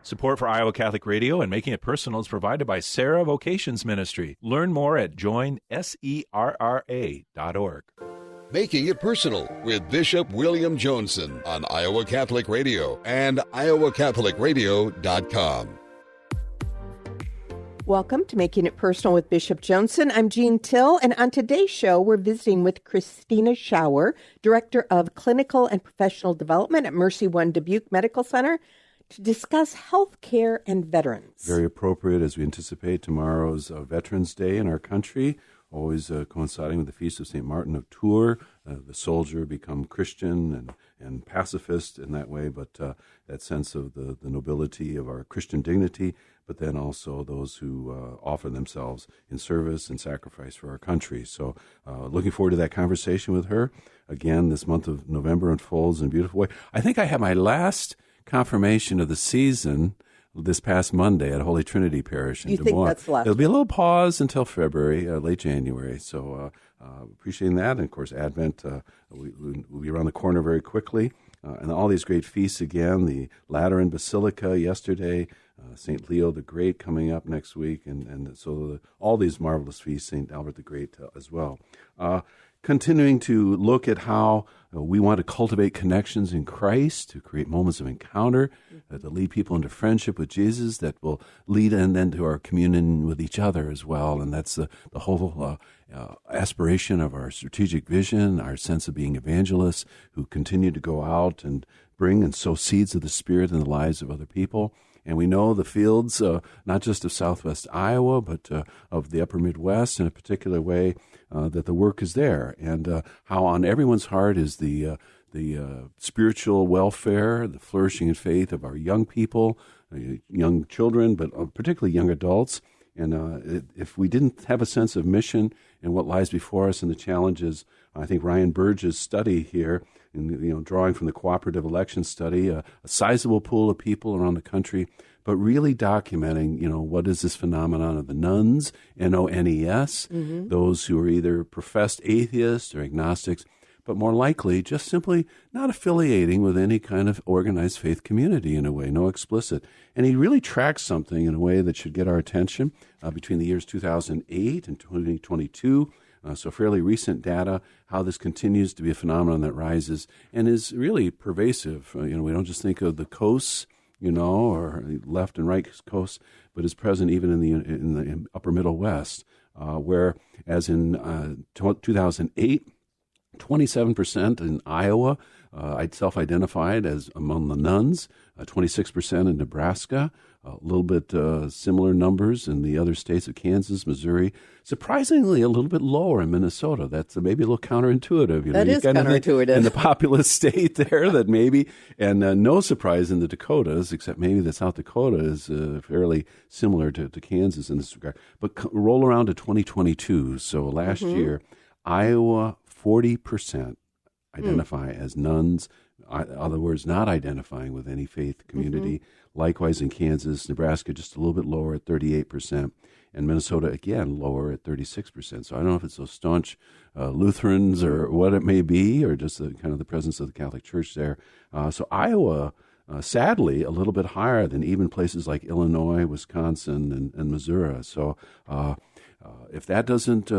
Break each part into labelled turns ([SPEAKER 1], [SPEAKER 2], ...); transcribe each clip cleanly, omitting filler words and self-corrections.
[SPEAKER 1] Support for Iowa Catholic Radio and Making It Personal is provided by Sarah Vocations Ministry. Learn more at joinserra.org.
[SPEAKER 2] Making It Personal with Bishop William Joensen on Iowa Catholic Radio and iowacatholicradio.com.
[SPEAKER 3] Welcome to Making It Personal with Bishop Joensen. I'm Jean Till, and on today's show, we're visiting with Christina Schauer, Director of Clinical and Professional Development at Mercy One Dubuque Medical Center, to discuss health care and veterans.
[SPEAKER 4] Very appropriate as we anticipate tomorrow's Veterans Day in our country, always coinciding with the Feast of St. Martin of Tours, the soldier become Christian and pacifist in that way, but that sense of the nobility of our Christian dignity, but then also those who offer themselves in service and sacrifice for our country. So looking forward to that conversation with her. Again, this month of November unfolds in a beautiful way. I think I had my last confirmation of the season this past Monday at Holy Trinity Parish in Des Moines.
[SPEAKER 3] You think that's left?
[SPEAKER 4] There'll be a little pause until February, late January. So appreciating that. And, of course, Advent will be around the corner very quickly. And all these great feasts again, the Lateran Basilica yesterday, St. Leo the Great coming up next week, and so all these marvelous feasts, St. Albert the Great as well. Continuing to look at how we want to cultivate connections in Christ, to create moments of encounter, to lead people into friendship with Jesus that will lead and then to our communion with each other as well. And that's the whole aspiration of our strategic vision, our sense of being evangelists who continue to go out and bring and sow seeds of the Spirit in the lives of other people. And we know the fields, not just of Southwest Iowa, but of the upper Midwest in a particular way, that the work is there. And how on everyone's heart is the spiritual welfare, the flourishing in faith of our young people, young children, but particularly young adults. And if we didn't have a sense of mission and what lies before us and the challenges, I think Ryan Burge's study here, drawing from the cooperative election study, a sizable pool of people around the country, but really documenting, what is this phenomenon of the nuns, N-O-N-E-S, those who are either professed atheists or agnostics, but more likely just simply not affiliating with any kind of organized faith community in a way, no explicit. And he really tracks something in a way that should get our attention between the years 2008 and 2022. So fairly recent data, how this continues to be a phenomenon that rises and is really pervasive. We don't just think of the coasts, or left and right coasts, but is present even in the upper Middle West, where as in 2008, 27% in Iowa self-identified as among the nuns, 26% in Nebraska, a little bit similar numbers in the other states of Kansas, Missouri. Surprisingly, a little bit lower in Minnesota. That's maybe a little counterintuitive.
[SPEAKER 3] That is counterintuitive.
[SPEAKER 4] In the populous state there that maybe, and no surprise in the Dakotas, except maybe that South Dakota is fairly similar to Kansas in this regard. But roll around to 2022. So last year, Iowa, 40% identify as nuns. In other words, not identifying with any faith community. Likewise in Kansas, Nebraska just a little bit lower at 38%, and Minnesota again lower at 36%. So I don't know if it's those staunch Lutherans or what it may be, or just kind of the presence of the Catholic Church there. So Iowa, sadly, a little bit higher than even places like Illinois, Wisconsin, and Missouri. So if that doesn't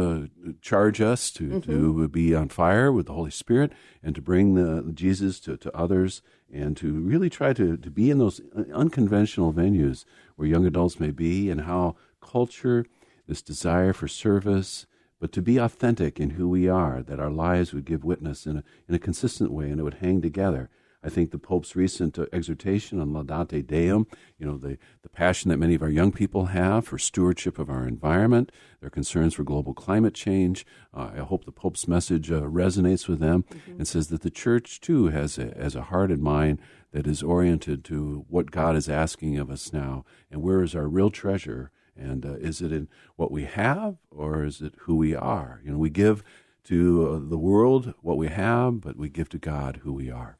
[SPEAKER 4] charge us to be on fire with the Holy Spirit and to bring the Jesus to others and to really try to be in those unconventional venues where young adults may be, and how culture, this desire for service, but to be authentic in who we are, that our lives would give witness in a consistent way and it would hang together. I think the Pope's recent exhortation on Laudate Deum, the passion that many of our young people have for stewardship of our environment, their concerns for global climate change. I hope the Pope's message resonates with them and says that the Church, too, has a heart and mind that is oriented to what God is asking of us now, and where is our real treasure, and is it in what we have, or is it who we are? We give to the world what we have, but we give to God who we are.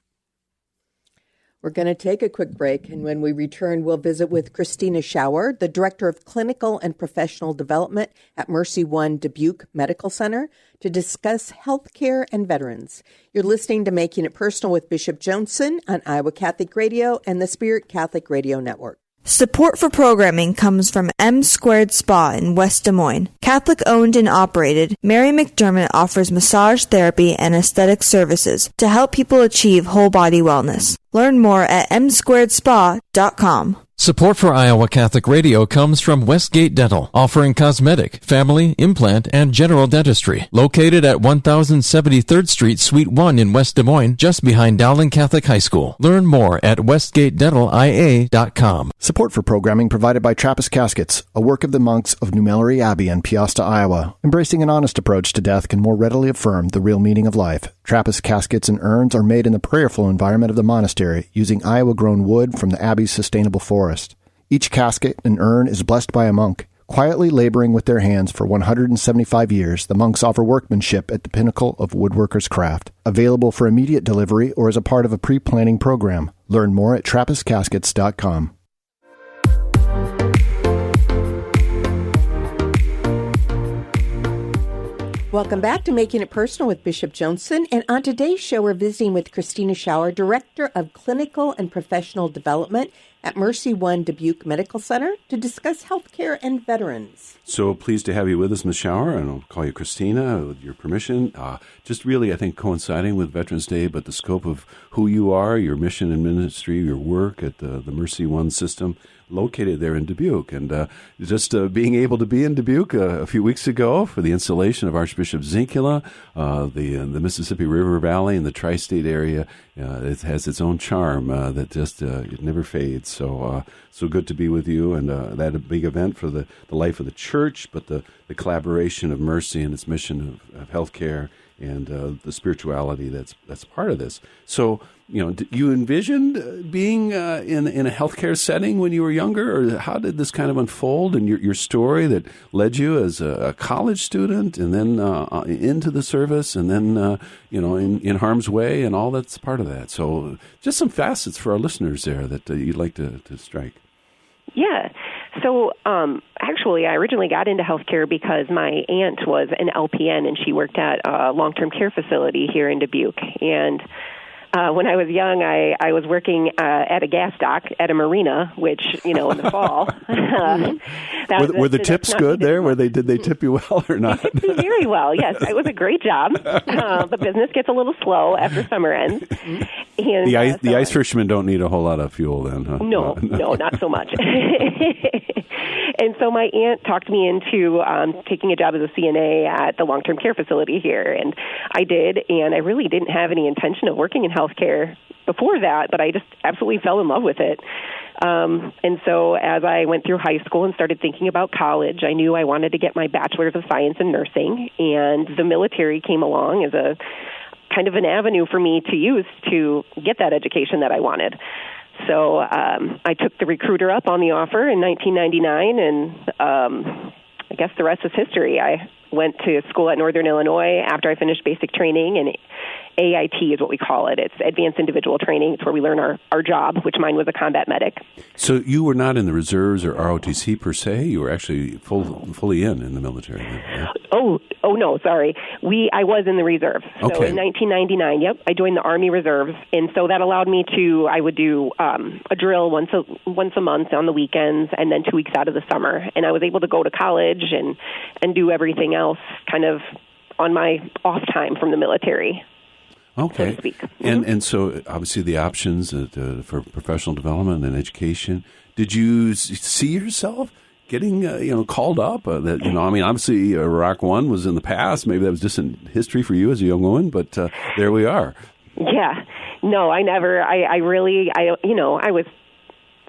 [SPEAKER 3] We're going to take a quick break, and when we return, we'll visit with Christina Schauer, the Director of Clinical and Professional Development at Mercy One Dubuque Medical Center, to discuss health care and veterans. You're listening to Making It Personal with Bishop Joensen on Iowa Catholic Radio and the Spirit Catholic Radio Network.
[SPEAKER 5] Support for programming comes from M Squared Spa in West Des Moines. Catholic owned and operated, Mary McDermott offers massage therapy and aesthetic services to help people achieve whole body wellness. Learn more at msquaredspa.com.
[SPEAKER 6] Support for Iowa Catholic Radio comes from Westgate Dental, offering cosmetic, family, implant, and general dentistry. Located at 1073rd Street, Suite 1 in West Des Moines, just behind Dowling Catholic High School. Learn more at westgatedentalia.com.
[SPEAKER 7] Support for programming provided by Trappist Caskets, a work of the monks of New Mallory Abbey in Peosta, Iowa. Embracing an honest approach to death can more readily affirm the real meaning of life. Trappist caskets and urns are made in the prayerful environment of the monastery, using Iowa-grown wood from the Abbey's sustainable forest. Each casket and urn is blessed by a monk. Quietly laboring with their hands for 175 years, the monks offer workmanship at the pinnacle of woodworker's craft. Available for immediate delivery or as a part of a pre-planning program. Learn more at TrappistCaskets.com.
[SPEAKER 3] Welcome back to Making It Personal with Bishop Joensen. And on today's show, we're visiting with Christina Schauer, Director of Clinical and Professional Development at Mercy One Dubuque Medical Center, to discuss healthcare and veterans.
[SPEAKER 4] So pleased to have you with us, Ms. Schauer, and I'll call you Christina with your permission. Just really, I think, coinciding with Veterans Day, but the scope of who you are, your mission and ministry, your work at the Mercy One system, located there in Dubuque. And just being able to be in Dubuque a few weeks ago for the installation of Archbishop Zinkula, the Mississippi River Valley and the tri-state area, it has its own charm that just it never fades. So good to be with you, and that a big event for the life of the church, but the collaboration of Mercy and its mission of healthcare and the spirituality that's part of this. So, you envisioned being in a healthcare setting when you were younger, or how did this kind of unfold, and your story that led you as a college student and then into the service and then, in harm's way and all that's part of that. So just some facets for our listeners there that you'd like to strike.
[SPEAKER 8] Yeah. So actually, I originally got into healthcare because my aunt was an LPN, and she worked at a long-term care facility here in Dubuque. And when I was young, I was working at a gas dock at a marina, which, in the fall.
[SPEAKER 4] Were the tips good there? Did they tip you well or not?
[SPEAKER 8] They tipped me very well, yes. It was a great job. The business gets a little slow after summer ends. And,
[SPEAKER 4] the ice fishermen don't need a whole lot of fuel then, huh?
[SPEAKER 8] No, not so much. And so my aunt talked me into taking a job as a CNA at the long-term care facility here, and I did, and I really didn't have any intention of working in healthcare before that, but I just absolutely fell in love with it. And so as I went through high school and started thinking about college, I knew I wanted to get my Bachelor's of Science in Nursing, and the military came along as a kind of an avenue for me to use to get that education that I wanted. So I took the recruiter up on the offer in 1999, and I guess the rest is history. I went to school at Northern Illinois after I finished basic training, and AIT is what we call it. It's Advanced Individual Training. It's where we learn our job, which mine was a combat medic.
[SPEAKER 4] So you were not in the reserves or ROTC per se? You were actually fully in the military? Yeah? Oh,
[SPEAKER 8] no, sorry. I was in the reserve. So
[SPEAKER 4] okay.
[SPEAKER 8] In 1999, I joined the Army Reserves, and so that allowed me I would do a drill once a month on the weekends, and then 2 weeks out of the summer. And I was able to go to college and do everything else kind of on my off time from the military.
[SPEAKER 4] Okay.
[SPEAKER 8] So to speak.
[SPEAKER 4] And so obviously the options for professional development and education. Did you see yourself getting called up? Obviously Iraq One was in the past. Maybe that was distant history for you as a young woman, but there we are.
[SPEAKER 8] Yeah. No, I never. I was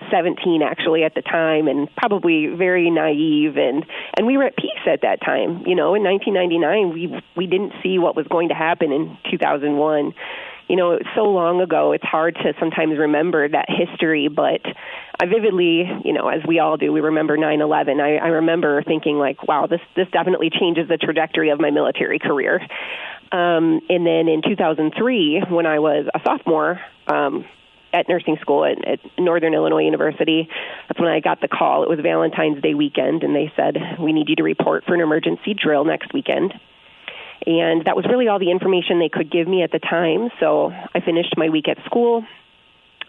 [SPEAKER 8] 17 actually at the time, and probably very naive, and we were at peace at that time. In 1999 we didn't see what was going to happen in 2001. It was so long ago, it's hard to sometimes remember that history, but I vividly, as we all do, we remember 9/11. I remember thinking like, wow, this definitely changes the trajectory of my military career. And then in 2003, when I was a sophomore, at nursing school at Northern Illinois University, that's when I got the call. It was Valentine's Day weekend, and they said, we need you to report for an emergency drill next weekend. And that was really all the information they could give me at the time. So I finished my week at school.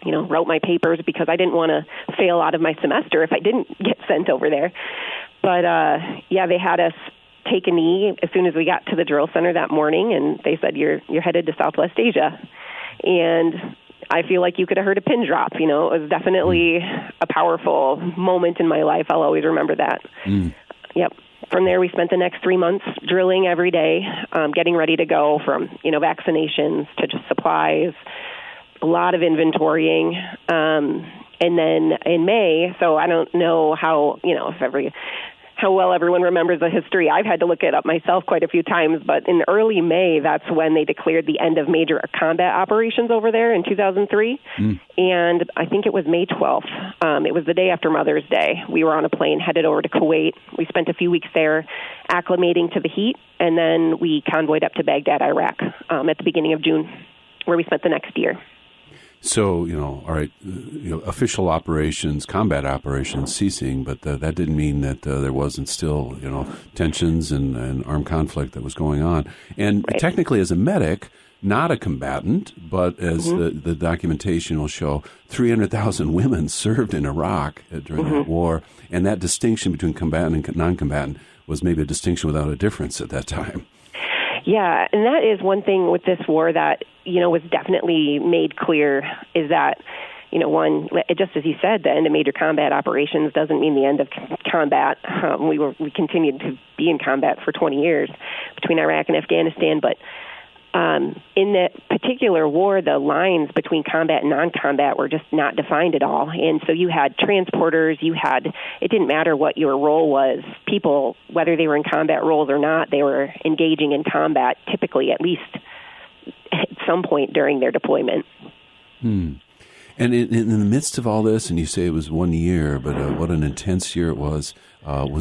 [SPEAKER 8] wrote my papers because I didn't want to fail out of my semester if I didn't get sent over there. But, they had us take a knee as soon as we got to the drill center that morning, and they said, you're headed to Southwest Asia. And I feel like you could have heard a pin drop. It was definitely a powerful moment in my life. I'll always remember that. Yep. From there, we spent the next 3 months drilling every day, getting ready to go from, vaccinations to just supplies, a lot of inventorying. And then in May, so I don't know how well everyone remembers the history. I've had to look it up myself quite a few times, but in early May, that's when they declared the end of major combat operations over there in 2003. And I think it was May 12th. It was the day after Mother's Day. We were on a plane headed over to Kuwait. We spent a few weeks there acclimating to the heat, and then we convoyed up to Baghdad, Iraq, at the beginning of June, where we spent the next year.
[SPEAKER 4] So, all right, official operations, combat operations ceasing, but that didn't mean that there wasn't still, tensions and armed conflict that was going on. And
[SPEAKER 8] Right.
[SPEAKER 4] Technically, as a medic, not a combatant, but as the documentation will show, 300,000 women served in Iraq during that war, and that distinction between combatant and non-combatant was maybe a distinction without a difference at that time.
[SPEAKER 8] Yeah, and that is one thing with this war that, was definitely made clear is that, one, just as you said, the end of major combat operations doesn't mean the end of combat. We continued to be in combat for 20 years between Iraq and Afghanistan, but in that particular war, the lines between combat and non-combat were just not defined at all. And so you had transporters, it didn't matter what your role was. People, whether they were in combat roles or not, they were engaging in combat, typically at least at some point during their deployment.
[SPEAKER 4] And in the midst of all this, and you say it was 1 year, but what an intense year it was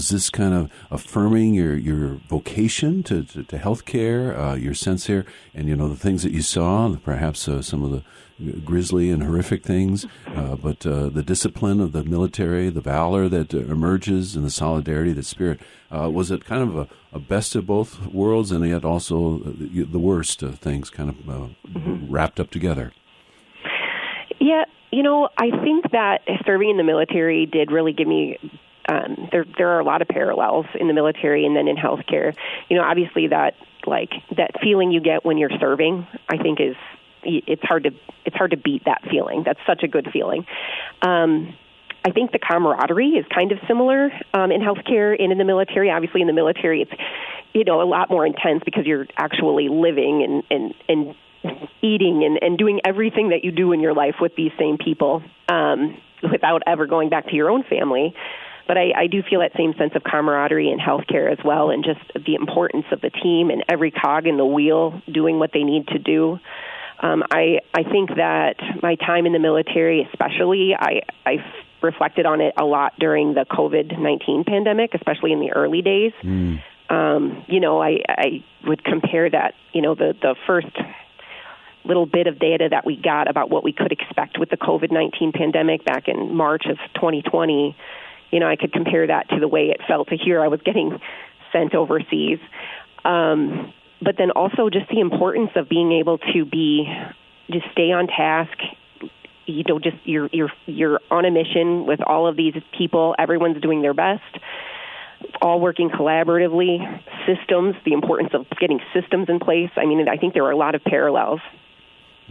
[SPEAKER 4] this kind of affirming your vocation to healthcare, your sense here, and the things that you saw, perhaps some of the grisly and horrific things, but the discipline of the military, the valor that emerges, and the solidarity, that spirit, was it kind of a best of both worlds, and yet also the worst things kind of wrapped up together?
[SPEAKER 8] Yeah, I think that serving in the military did really give me, there are a lot of parallels in the military and then in healthcare. Obviously that feeling you get when you're serving, I think it's hard to beat that feeling. That's such a good feeling. I think the camaraderie is kind of similar in healthcare and in the military. Obviously in the military it's, a lot more intense because you're actually living and eating and doing everything that you do in your life with these same people without ever going back to your own family. But I do feel that same sense of camaraderie in healthcare as well, and just the importance of the team and every cog in the wheel doing what they need to do. I think that my time in the military especially, I reflected on it a lot during the COVID-19 pandemic, especially in the early days. I would compare that, the first little bit of data that we got about what we could expect with the COVID-19 pandemic back in March of 2020, I could compare that to the way it felt to hear I was getting sent overseas. But then also just the importance of being able to just stay on task. You're on a mission with all of these people. Everyone's doing their best, all working collaboratively. Systems, the importance of getting systems in place. I mean, I think there are a lot of parallels.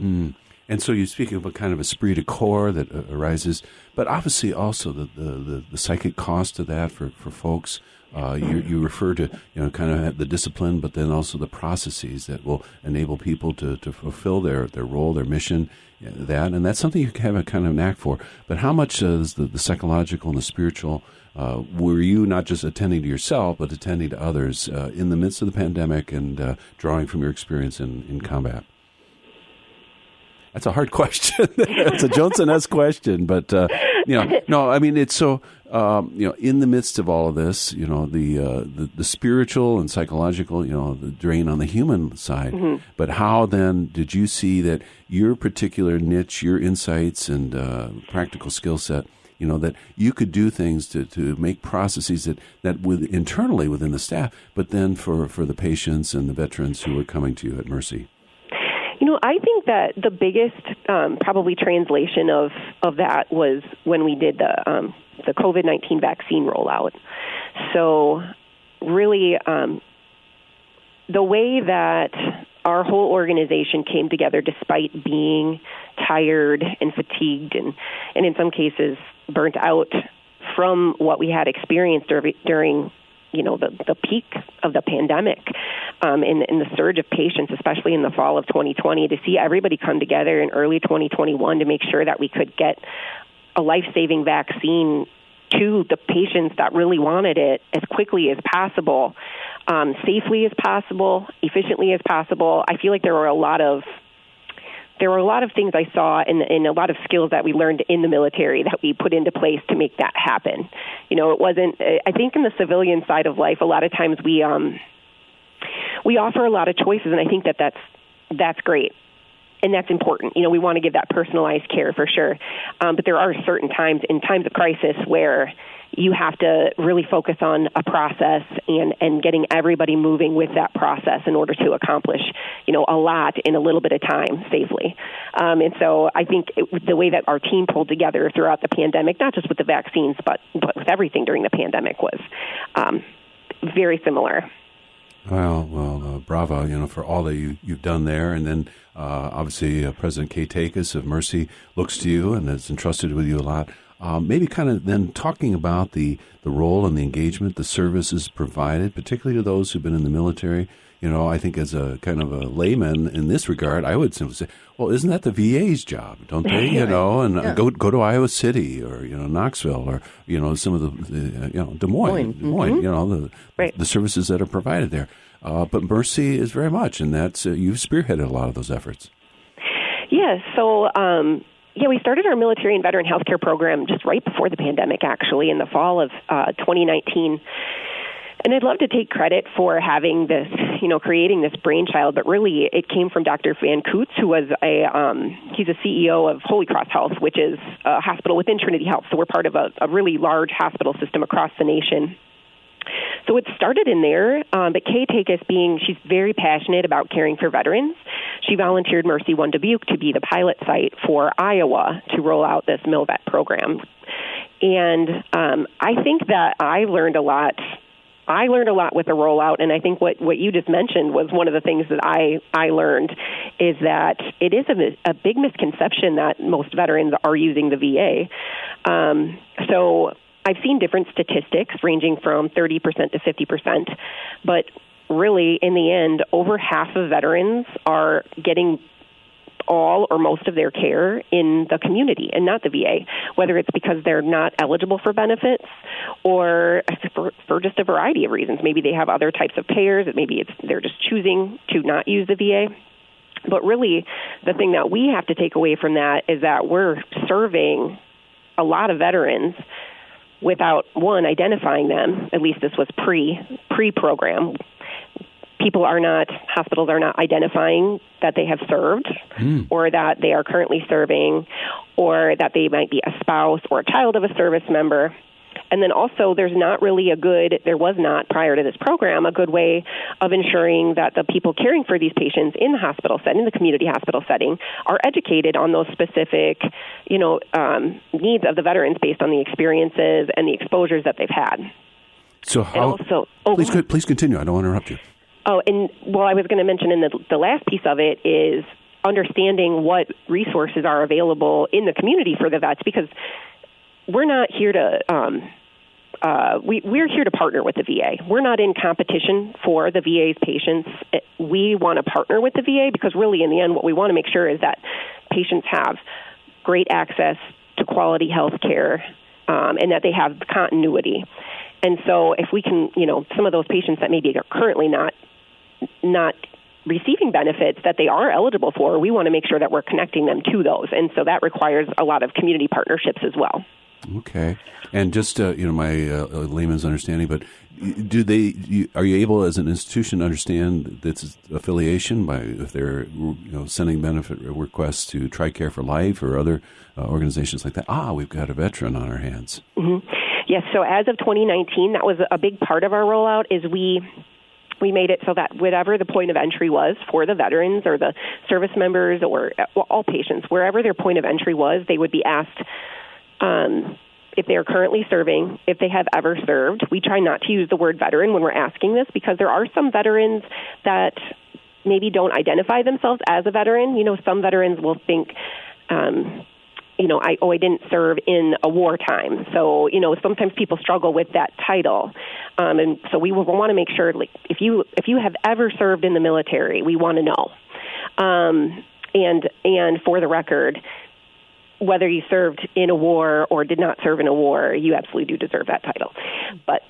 [SPEAKER 4] And so you speak of a kind of esprit de corps that arises, but obviously also the psychic cost of that for folks. You refer to kind of the discipline, but then also the processes that will enable people to fulfill their role, their mission. And that's something you have a kind of knack for. But how much is the psychological and the spiritual? Were you not just attending to yourself, but attending to others in the midst of the pandemic and drawing from your experience in combat? That's a hard question. It's a Joensen-esque question, but no. I mean, it's so in the midst of all of this, the spiritual and psychological, the drain on the human side. Mm-hmm. But how then did you see that your particular niche, your insights and practical skill set, that you could do things to make processes that internally within the staff, but then for the patients and the veterans who were coming to you at Mercy?
[SPEAKER 8] I think that the biggest probably translation of that was when we did the COVID-19 vaccine rollout. So really, the way that our whole organization came together, despite being tired and fatigued and in some cases burnt out from what we had experienced during the peak of the pandemic, in the surge of patients, especially in the fall of 2020, to see everybody come together in early 2021 to make sure that we could get a life-saving vaccine to the patients that really wanted it as quickly as possible, safely as possible, efficiently as possible. I feel like there were a lot of things I saw and a lot of skills that we learned in the military that we put into place to make that happen. It wasn't, I think in the civilian side of life, a lot of times we offer a lot of choices, and I think that's great. And that's important. We want to give that personalized care for sure. But there are certain times, in times of crisis, where you have to really focus on a process and getting everybody moving with that process in order to accomplish, a lot in a little bit of time safely. And so I think the way that our team pulled together throughout the pandemic, not just with the vaccines, but with everything during the pandemic, was very similar.
[SPEAKER 4] Well, bravo, for all that you've done there. And then, obviously, President Kay Takis of Mercy looks to you and has entrusted with you a lot. Maybe kind of then talking about the role and the engagement, the services provided, particularly to those who've been in the military. I think as a kind of a layman in this regard, I would simply say, well, isn't that the VA's job? Don't they, go to Iowa City or, Knoxville or, some of the, Des Moines, the services that are provided there. But Mercy is very much, and that's, you've spearheaded a lot of those efforts.
[SPEAKER 8] Yes. So, we started our military and veteran healthcare program just right before the pandemic, actually, in the fall of 2019. And I'd love to take credit for having this, creating this brainchild, but really it came from Dr. Van Coots, who was he's a CEO of Holy Cross Health, which is a hospital within Trinity Health. So we're part of a really large hospital system across the nation. So it started in there, but Kay Takis she's very passionate about caring for veterans. She volunteered Mercy One Dubuque to be the pilot site for Iowa to roll out this MilVet program. And I think that I learned a lot with the rollout, and I think what you just mentioned was one of the things that I learned is that it is a big misconception that most veterans are using the VA. So I've seen different statistics ranging from 30% to 50%, but really, in the end, over half of veterans are getting all or most of their care in the community and not the VA, whether it's because they're not eligible for benefits or for just a variety of reasons. Maybe they have other types of payers, maybe they're just choosing to not use the VA. But really, the thing that we have to take away from that is that we're serving a lot of veterans without, one, identifying them. At least this was pre-program. Hospitals are not identifying that they have served or that they are currently serving or that they might be a spouse or a child of a service member. And then also there was not prior to this program, a good way of ensuring that the people caring for these patients in the hospital setting, the community hospital setting, are educated on those specific, needs of the veterans based on the experiences and the exposures that they've had.
[SPEAKER 4] So please continue. I don't want to interrupt you.
[SPEAKER 8] Oh, and I was going to mention in the last piece of it is understanding what resources are available in the community for the vets, because we're not here to we're here to partner with the VA. We're not in competition for the VA's patients. We want to partner with the VA because really, in the end, what we want to make sure is that patients have great access to quality health care and that they have continuity. And so if we can, some of those patients that maybe are currently not receiving benefits that they are eligible for, we want to make sure that we're connecting them to those. And so that requires a lot of community partnerships as well.
[SPEAKER 4] Okay. And just, my layman's understanding, but are you able as an institution to understand this affiliation by if they're, sending benefit requests to TRICARE for Life or other organizations like that? We've got a veteran on our hands. Mm-hmm.
[SPEAKER 8] Yes. So as of 2019, that was a big part of our rollout is we We made it so that whatever the point of entry was for the veterans or the service members or all patients, wherever their point of entry was, they would be asked if they are currently serving, if they have ever served. We try not to use the word veteran when we're asking this because there are some veterans that maybe don't identify themselves as a veteran. Some veterans will think, I didn't serve in a wartime. So, sometimes people struggle with that title. And so we want to make sure, like, if you have ever served in the military, we want to know. And for the record, whether you served in a war or did not serve in a war, you absolutely do deserve that title. But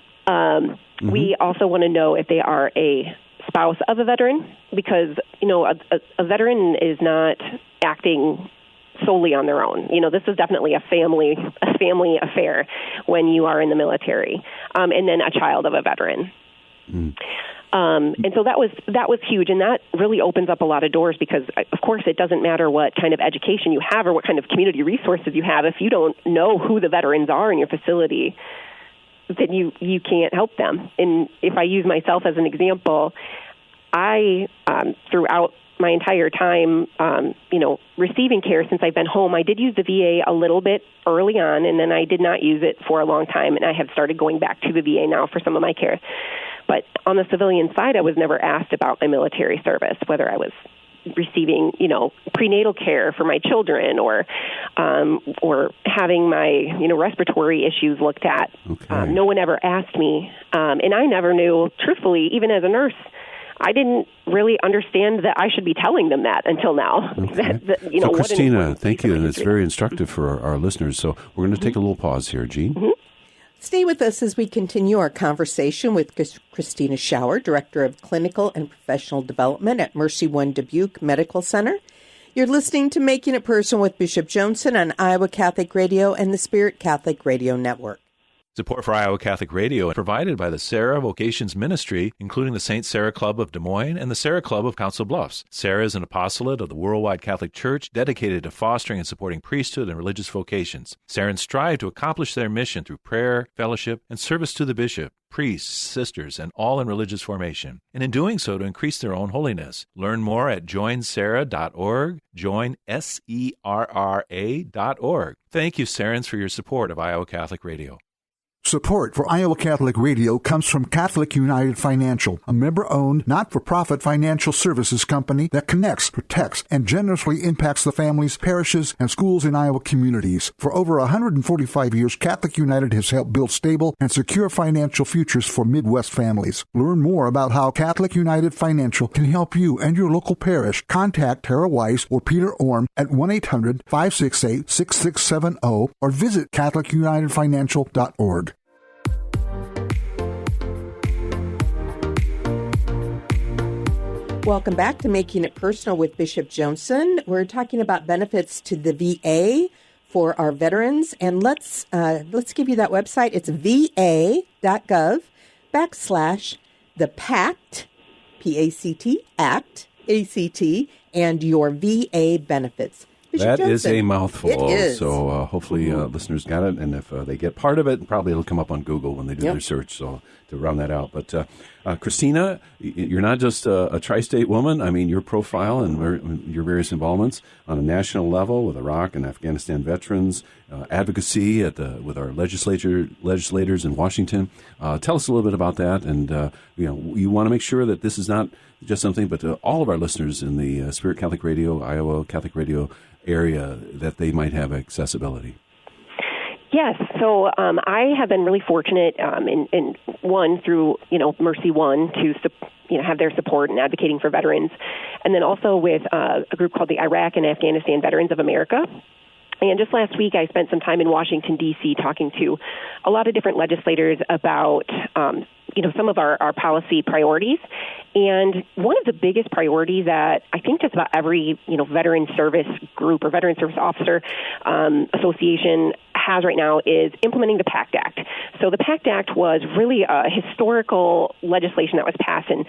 [SPEAKER 8] we also want to know if they are a spouse of a veteran, because, a veteran is not acting solely on their own. This is definitely a family affair when you are in the military, and then a child of a veteran. And so that was huge, and that really opens up a lot of doors because, of course, it doesn't matter what kind of education you have or what kind of community resources you have. If you don't know who the veterans are in your facility, then you can't help them. And if I use myself as an example, I, throughout my entire time, receiving care since I've been home, I did use the VA a little bit early on, and then I did not use it for a long time, and I have started going back to the VA now for some of my care. But on the civilian side, I was never asked about my military service, whether I was receiving, prenatal care for my children or having my, respiratory issues looked at. Okay. No one ever asked me. And I never knew, truthfully, even as a nurse, I didn't really understand that I should be telling them that until now.
[SPEAKER 4] Okay. So, Christina, thank you, and it's very instructive for our listeners. So we're going to take a little pause here. Jean?
[SPEAKER 3] Stay with us as we continue our conversation with Christina Schauer, Director of Clinical and Professional Development at Mercy One Dubuque Medical Center. You're listening to Making It Personal with Bishop Joensen on Iowa Catholic Radio and the Spirit Catholic Radio Network.
[SPEAKER 1] Support for Iowa Catholic Radio is provided by the Sarah Vocations Ministry, including the St. Sarah Club of Des Moines and the Sarah Club of Council Bluffs. Sarah is an apostolate of the Worldwide Catholic Church dedicated to fostering and supporting priesthood and religious vocations. Sarahans strive to accomplish their mission through prayer, fellowship, and service to the bishop, priests, sisters, and all in religious formation, and in doing so to increase their own holiness. Learn more at joinsarah.org, joinserra.org. Thank you, Sarahans, for your support of Iowa Catholic Radio.
[SPEAKER 9] Support for Iowa Catholic Radio comes from Catholic United Financial, a member-owned, not-for-profit financial services company that connects, protects, and generously impacts the families, parishes, and schools in Iowa communities. For over 145 years, Catholic United has helped build stable and secure financial futures for Midwest families. Learn more about how Catholic United Financial can help you and your local parish. Contact Tara Weiss or Peter Orm at 1-800-568-6670 or visit CatholicUnitedFinancial.org.
[SPEAKER 3] Welcome back to Making It Personal with Bishop Joensen. We're talking about benefits to the VA for our veterans, and let's give you that website. It's va.gov/the PACT, P-A-C-T, ACT, A-C-T, and your VA benefits.
[SPEAKER 4] That is a mouthful.
[SPEAKER 3] It is.
[SPEAKER 4] So hopefully listeners got it, and if they get part of it, probably it'll come up on Google when they do their search, so to round that out. But Christina, you're not just a tri-state woman. I mean, your profile and your various involvements on a national level with Iraq and Afghanistan veterans, advocacy with our legislators in Washington. Tell us a little bit about that, and you want to make sure that this is not just something, but to all of our listeners in the Spirit Catholic Radio, Iowa Catholic Radio area, that they might have accessibility.
[SPEAKER 8] Yes, so I have been really fortunate in one through Mercy One to have their support and advocating for veterans, and then also with a group called the Iraq and Afghanistan Veterans of America. And just last week, I spent some time in Washington, D.C., talking to a lot of different legislators about, some of our policy priorities. And one of the biggest priorities that I think just about every, veteran service group or veteran service officer association has right now is implementing the PACT Act. So the PACT Act was really a historical legislation that was passed in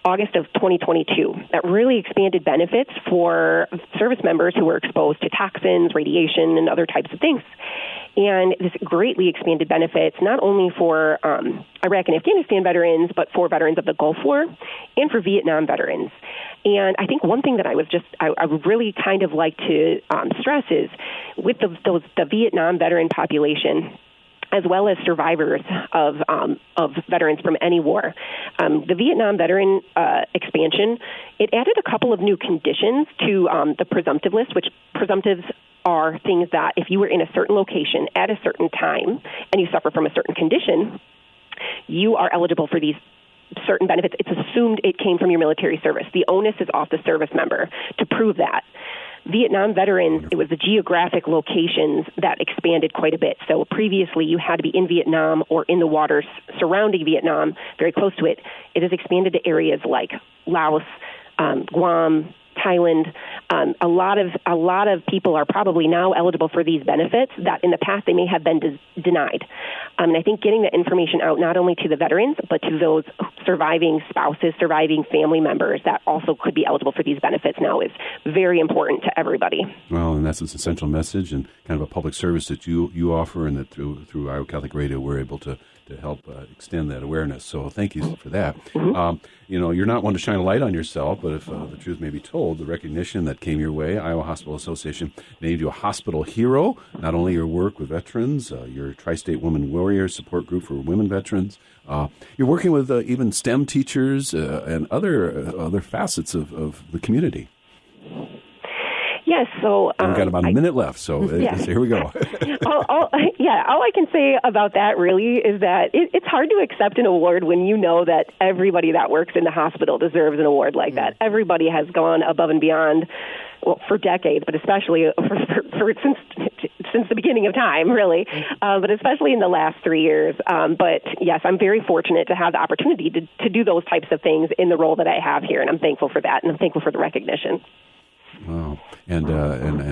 [SPEAKER 8] August of 2022 that really expanded benefits for service members who were exposed to toxins, radiation, and other types of things. And this greatly expanded benefits not only for Iraq and Afghanistan veterans, but for veterans of the Gulf War and for Vietnam veterans. And I think one thing that I would really kind of like to stress is with the Vietnam veteran population, as well as survivors of veterans from any war. The Vietnam veteran expansion, it added a couple of new conditions to the presumptive list, which presumptives are things that if you were in a certain location at a certain time and you suffer from a certain condition, you are eligible for these certain benefits. It's assumed it came from your military service. The onus is off the service member to prove that. Vietnam veterans, it was the geographic locations that expanded quite a bit. So previously you had to be in Vietnam or in the waters surrounding Vietnam, very close to it. It has expanded to areas like Laos, Guam, Thailand. A lot of people are probably now eligible for these benefits that in the past they may have been denied. And I think getting the information out not only to the veterans, but to those surviving spouses, surviving family members that also could be eligible for these benefits now is very important to everybody.
[SPEAKER 4] Well, and that's an essential message and kind of a public service that you offer, and that through Iowa Catholic Radio we're able to help extend that awareness. So thank you for that. Mm-hmm. You're not one to shine a light on yourself, but if the truth may be told, the recognition that came your way, Iowa Hospital Association named you a hospital hero. Not only your work with veterans, your Tri-State Women Warriors support group for women veterans, you're working with even STEM teachers and other facets of the community.
[SPEAKER 8] Yes, so
[SPEAKER 4] we've got about a minute left, so here we go.
[SPEAKER 8] all I can say about that really is that it's hard to accept an award when you know that everybody that works in the hospital deserves an award like that. Everybody has gone above and beyond, well, for decades, but especially for since the beginning of time, really, but especially in the last 3 years. But yes, I'm very fortunate to have the opportunity to do those types of things in the role that I have here, and I'm thankful for that, and I'm thankful for the recognition.
[SPEAKER 4] Wow. And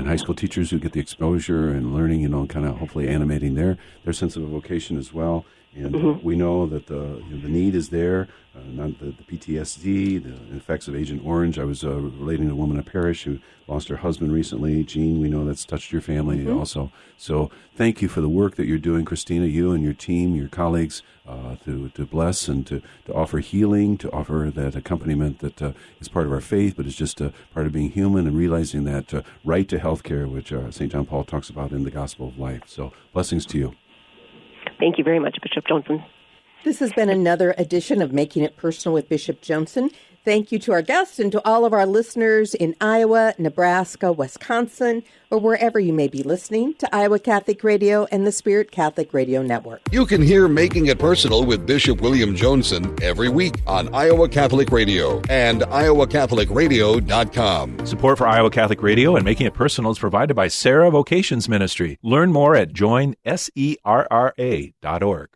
[SPEAKER 4] high school teachers who get the exposure and learning, kind of hopefully animating their sense of a vocation as well. And we know that the need is there, not the PTSD, the effects of Agent Orange. I was relating to a woman in a parish who lost her husband recently. Jean, we know that's touched your family also. So thank you for the work that you're doing, Christina, you and your team, your colleagues, to bless and to offer healing, to offer that accompaniment that is part of our faith, but is just a part of being human and realizing that right to health care, which St. John Paul talks about in the Gospel of Life. So blessings to you.
[SPEAKER 8] Thank you very much, Bishop Joensen.
[SPEAKER 3] This has been another edition of Making It Personal with Bishop Joensen. Thank you to our guests and to all of our listeners in Iowa, Nebraska, Wisconsin, or wherever you may be listening to Iowa Catholic Radio and the Spirit Catholic Radio Network.
[SPEAKER 2] You can hear Making It Personal with Bishop William Joensen every week on Iowa Catholic Radio and iowacatholicradio.com.
[SPEAKER 1] Support for Iowa Catholic Radio and Making It Personal is provided by Sarah Vocations Ministry. Learn more at joinserra.org.